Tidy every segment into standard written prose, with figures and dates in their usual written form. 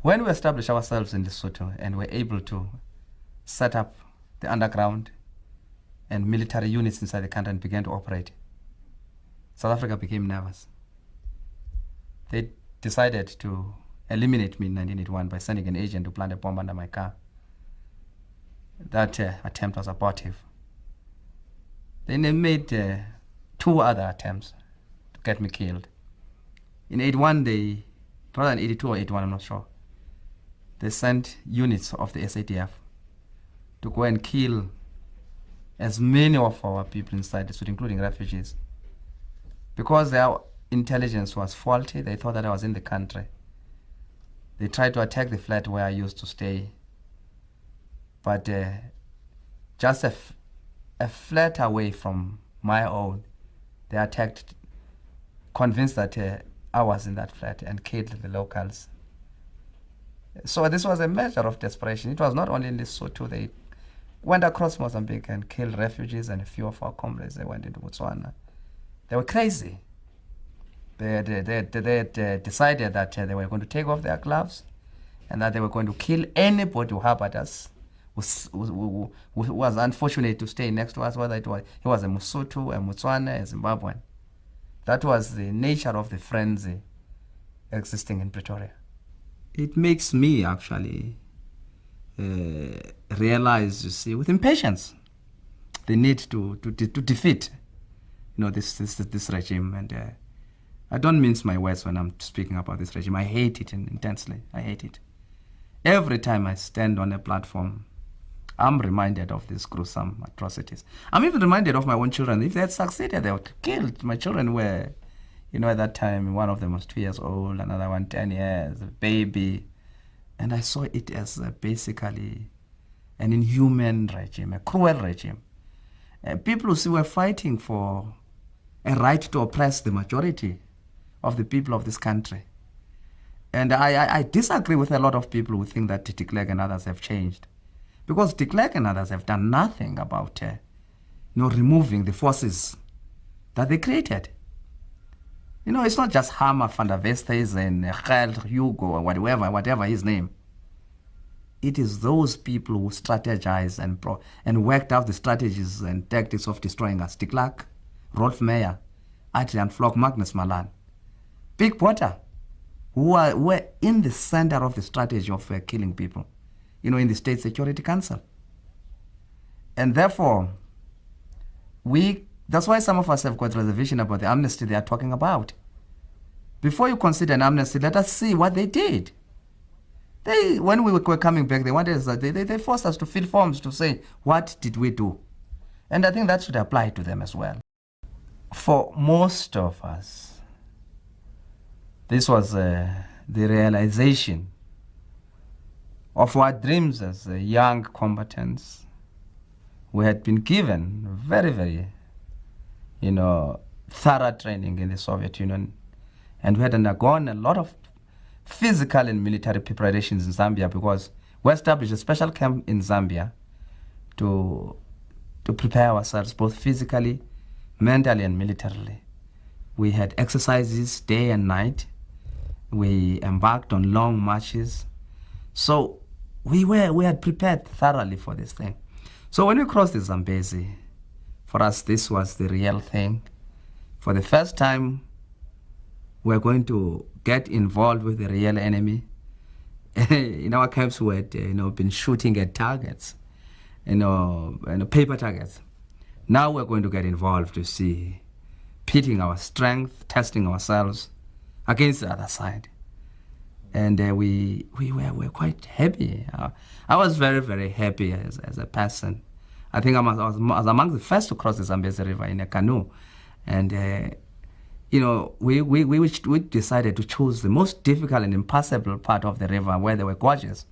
When we established ourselves in Lesotho and were able to set up the underground and military units inside the country and began to operate, South Africa became nervous. They decided to eliminate me in 1981 by sending an agent to plant a bomb under my car. That attempt was abortive. Then they made 2 other attempts to get me killed. In 81, rather than 82 or 81, I'm not sure, they sent units of the SADF to go and kill as many of our people inside the suit, including refugees. Because their intelligence was faulty, they thought that I was in the country. They tried to attack the flat where I used to stay. But just a flat away from my own, they attacked, convinced that I was in that flat, and killed the locals. So this was a measure of desperation. It was not only in Lesotho. They went across Mozambique and killed refugees, and a few of our comrades, they went into Botswana. They were crazy. They had decided that they were going to take off their gloves and that they were going to kill anybody who harbored us, who was unfortunate to stay next to us, whether he was a Mosotho, a Motswana, a Zimbabwean. That was the nature of the frenzy existing in Pretoria. It makes me actually realize, you see, with impatience, the need to defeat, this regime. And I don't mince my words when I'm speaking about this regime. I hate it intensely. I hate it. Every time I stand on a platform, I'm reminded of these gruesome atrocities. I'm even reminded of my own children. If they had succeeded, they would have killed. My children were, at that time, one of them was 2 years old, another one 10 years, a baby. And I saw it as basically an inhuman regime, a cruel regime. People who were fighting for a right to oppress the majority of the people of this country. And I disagree with a lot of people who think that de Klerk and others have changed. Because de Klerk and others have done nothing about removing the forces that they created. It's not just Hammer, Van der Vestes, and Gert, Hugo, or whatever his name. It is those people who strategized and worked out the strategies and tactics of destroying us. De Klerk, Rolf Meyer, Adrian Flock, Magnus Malan, Big Potter, who were in the center of the strategy of killing people, in the State Security Council. And therefore, that's why some of us have got reservation about the amnesty they are talking about. Before you consider an amnesty, let us see what they did. When we were coming back, they forced us to fill forms to say, what did we do? And I think that should apply to them as well. For most of us, this was the realization of our dreams as young combatants. We had been given very, very, thorough training in the Soviet Union, and we had undergone a lot of physical and military preparations in Zambia, because we established a special camp in Zambia to prepare ourselves both physically, mentally, and militarily. We had exercises day and night. We embarked on long marches. So we had prepared thoroughly for this thing. So when we crossed the Zambezi, for us this was the real thing. For the first time, we're going to get involved with the real enemy. In our camps, we had been shooting at targets, paper targets. Now we're going to get involved to see, pitting our strength, testing ourselves against the other side. And we were quite happy. I was very, very happy as a person. I think I was among the first to cross the Zambezi River in a canoe. And we decided to choose the most difficult and impassable part of the river where there were gorges.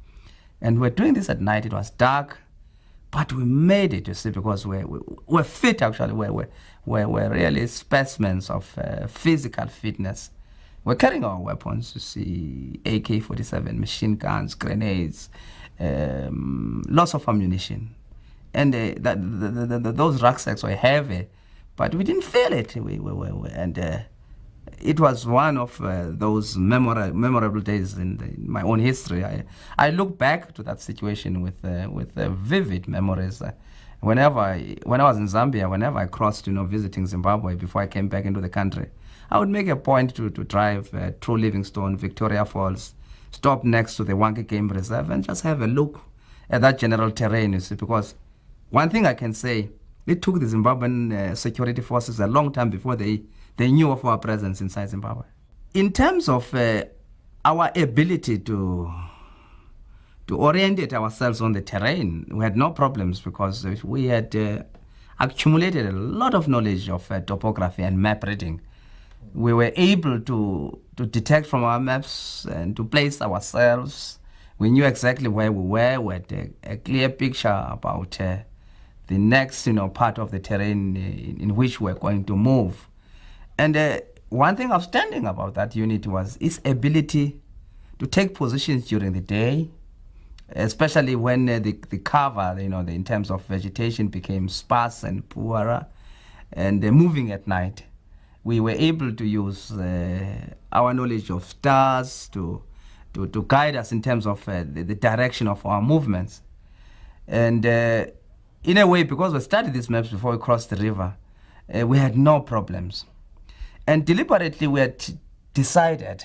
And we're doing this at night. It was dark, but we made it, you see, because we're fit, actually. We're really specimens of physical fitness. We're carrying our weapons, you see, AK-47, machine guns, grenades, lots of ammunition. And those rucksacks were heavy, but we didn't feel it. It was one of those memorable days in my own history. I look back to that situation with vivid memories. When I was in Zambia, whenever I crossed, visiting Zimbabwe before I came back into the country, I would make a point to drive through Livingstone, Victoria Falls, stop next to the Wanke Game Reserve, and just have a look at that general terrain, you see, because one thing I can say, it took the Zimbabwean security forces a long time before they knew of our presence inside Zimbabwe. In terms of our ability to orientate ourselves on the terrain, we had no problems because we had accumulated a lot of knowledge of topography and map reading. We were able to detect from our maps and to place ourselves. We knew exactly where we were. We had a clear picture about the next part of the terrain in which we're going to move. And one thing outstanding about that unit was its ability to take positions during the day, especially when the cover, in terms of vegetation became sparse and poorer, and moving at night. We were able to use our knowledge of stars to guide us in terms of the direction of our movements. And in a way, because we studied these maps before we crossed the river, we had no problems. And deliberately, we had decided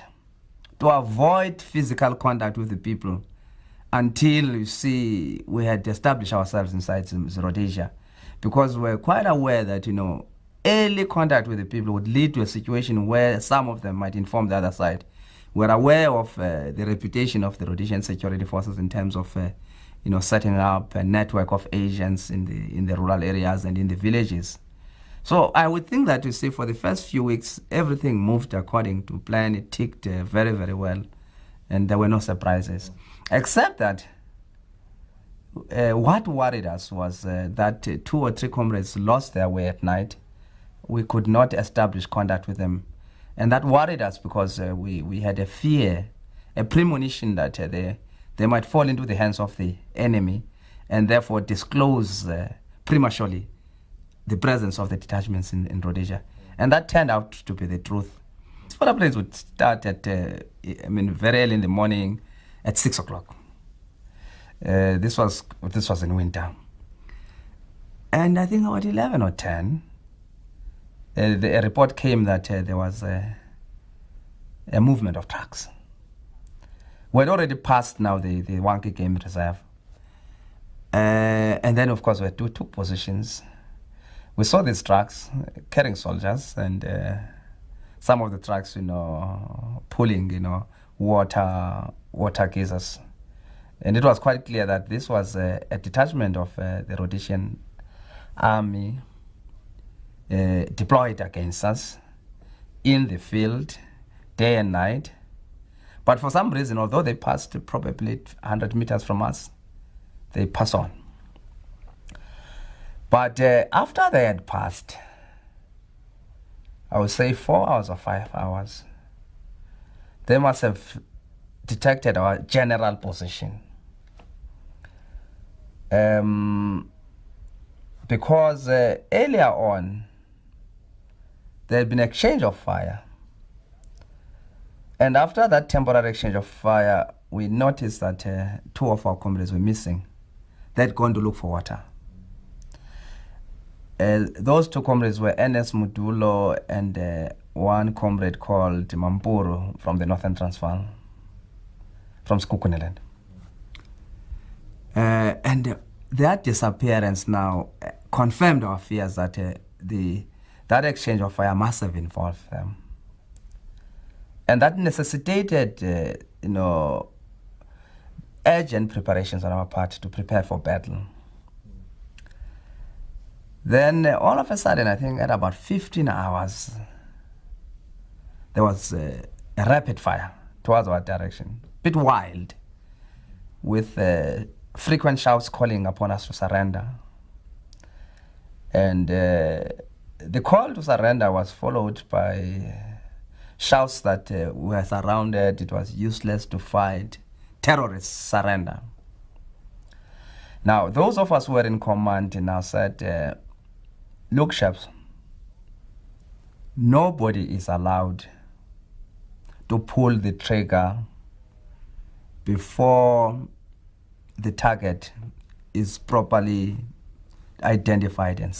to avoid physical contact with the people until, you see, we had established ourselves inside Rhodesia, because we're quite aware that, early contact with the people would lead to a situation where some of them might inform the other side. We're aware of the reputation of the Rhodesian security forces in terms of, setting up a network of agents in the rural areas and in the villages. So I would think that, you see, for the first few weeks, everything moved according to plan. It ticked very, very well, and there were no surprises. Except that what worried us was that 2 or 3 comrades lost their way at night. We could not establish contact with them. And that worried us because we had a fear, a premonition that they might fall into the hands of the enemy and therefore disclose prematurely the presence of the detachments in Rhodesia. And that turned out to be the truth. Photo planes would start at, very early in the morning at 6 o'clock. This was in winter. And I think about 11 or 10, a report came that there was a movement of trucks. We had already passed now the Wanke Game Reserve. And then, of course, we took positions. We saw these trucks carrying soldiers, and some of the trucks, pulling, water geysers. And it was quite clear that this was a detachment of the Rhodesian army deployed against us in the field, day and night. But for some reason, although they passed probably 100 meters from us, they passed on. But after they had passed, I would say 4 hours or 5 hours, they must have detected our general position. Because earlier on, there had been exchange of fire. And after that temporary exchange of fire, we noticed that 2 of our comrades were missing. They'd gone to look for water. Those 2 comrades were Ernest Mudulo and one comrade called Mampuru from the Northern Transvaal, from Skukuniland. And their disappearance now confirmed our fears that that exchange of fire must have involved them. And that necessitated, urgent preparations on our part to prepare for battle. Then all of a sudden, I think at about 15 hours, there was a rapid fire towards our direction, a bit wild, with frequent shouts calling upon us to surrender. And the call to surrender was followed by shouts that we were surrounded, it was useless to fight, terrorists surrender. Now, those of us who were in command now said, look, chaps, nobody is allowed to pull the trigger before the target is properly identified and